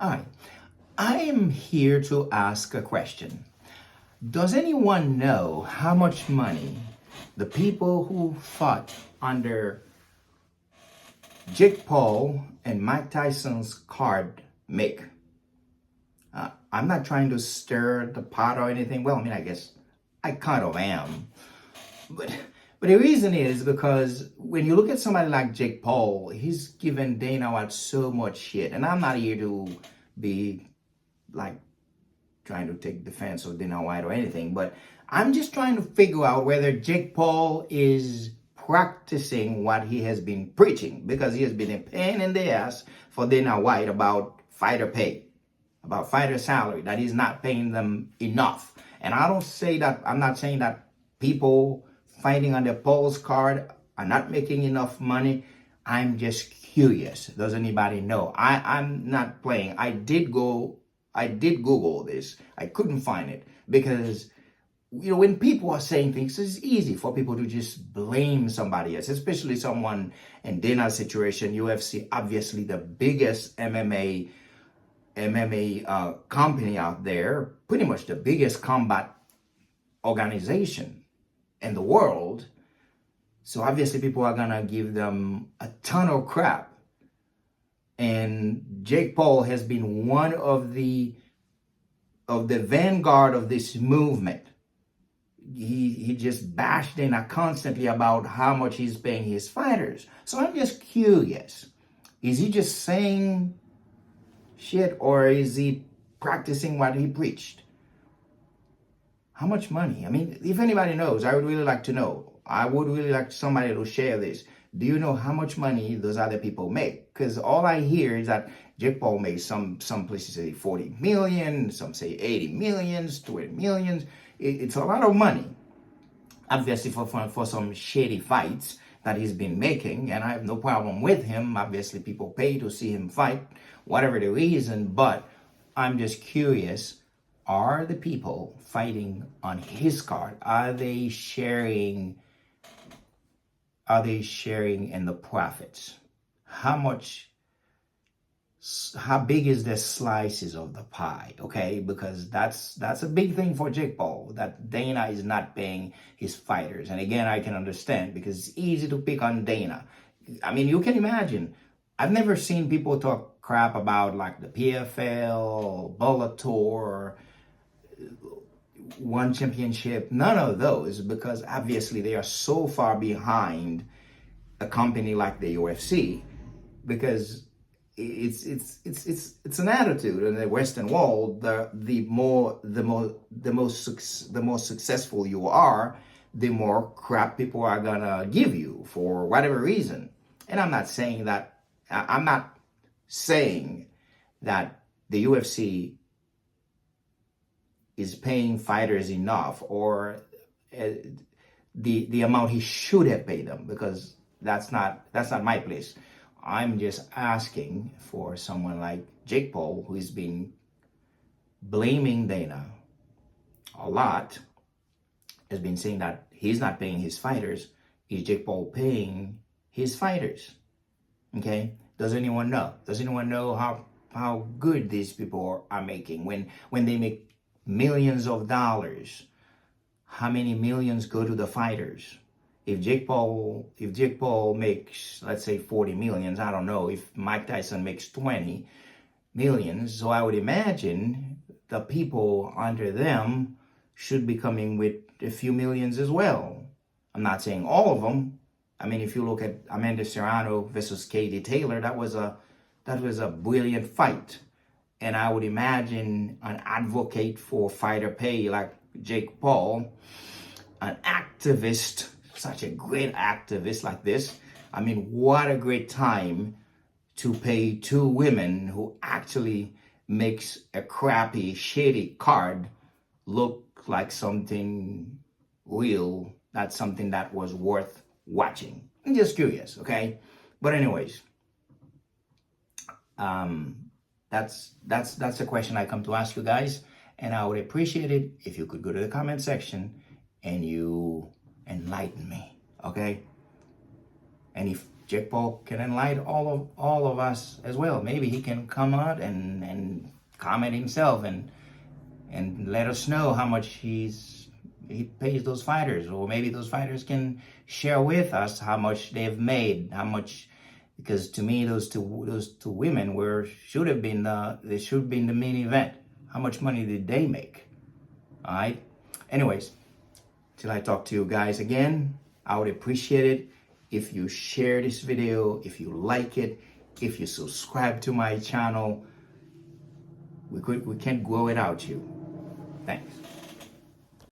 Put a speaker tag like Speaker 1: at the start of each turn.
Speaker 1: Hi, I am here to ask a question. Does anyone know how much money the people who fought under Jake Paul and Mike Tyson's card make? I'm not trying to stir the pot or anything. Well, I mean, I guess I kind of am. But but the reason is because when you look at somebody like Jake Paul, he's given Dana White so much shit. And I'm not here to be like trying to take defense of Dana White or anything, but I'm just trying to figure out whether Jake Paul is practicing what he has been preaching, because he has been a pain in the ass for Dana White about fighter pay, about fighter salary, that he's not paying them enough. And I'm not saying that people fighting under Paul's card are not making enough money. I'm just curious. Does anybody know? I'm not playing. I did Google this. I couldn't find it because, when people are saying things, it's easy for people to just blame somebody else, especially someone in Dana's situation. UFC, obviously the biggest MMA company out there, pretty much the biggest combat organization in the world. So obviously people are gonna give them a ton of crap. And Jake Paul has been one of the vanguard of this movement. He just bashed Dana constantly about how much he's paying his fighters. So I'm just curious. Is he just saying shit, or is he practicing what he preached? How much money? I mean, if anybody knows, I would really like to know. I would really like somebody to share this. Do you know how much money those other people make? Because all I hear is that Jake Paul makes some places say 40 million, some say 80 millions, 20 millions. It's a lot of money, obviously, for some shady fights that he's been making. And I have no problem with him. Obviously, people pay to see him fight, whatever the reason. But I'm just curious, are the people fighting on his card, are they sharing in the profits? How big is the slices of the pie? Okay, because that's a big thing for Jake Paul, that Dana is not paying his fighters. And again, I can understand, because it's easy to pick on Dana. I mean, you can imagine, I've never seen people talk crap about like the PFL, Bellator, One Championship, none of those, because obviously they are so far behind a company like the UFC, because it's an attitude in the Western world. The more successful you are, the more crap people are gonna give you for whatever reason. And I'm not saying that the UFC is paying fighters enough, or the amount he should have paid them, because that's not my place. I'm just asking for someone like Jake Paul, who's been blaming Dana a lot, has been saying that he's not paying his fighters. Is Jake Paul paying his fighters? Okay? Does anyone know? Does anyone know how good these people are making? When they make millions of dollars, how many millions go to the fighters? If Jake Paul makes, let's say, 40 millions, I don't know if Mike Tyson makes 20 millions. So I would imagine the people under them should be coming with a few millions as well. I'm not saying all of them. I mean, if you look at Amanda Serrano versus Katie Taylor, that was a brilliant fight. And I would imagine an advocate for fighter pay like Jake Paul, an activist, such a great activist like this. I mean, what a great time to pay two women who actually makes a crappy, shady card look like something real. That's something that was worth watching. I'm just curious, okay? But anyways, that's the question I come to ask you guys, and I would appreciate it if you could go to the comment section and you enlighten me, okay? And if Jake Paul can enlighten all of us as well. Maybe he can come out and comment himself and let us know how much he pays those fighters, or maybe those fighters can share with us how much they've made, how much. Because to me, those two women should have been the main event. How much money did they make? All right. Anyways, till I talk to you guys again, I would appreciate it if you share this video, if you like it, if you subscribe to my channel. We can't go without you. Thanks.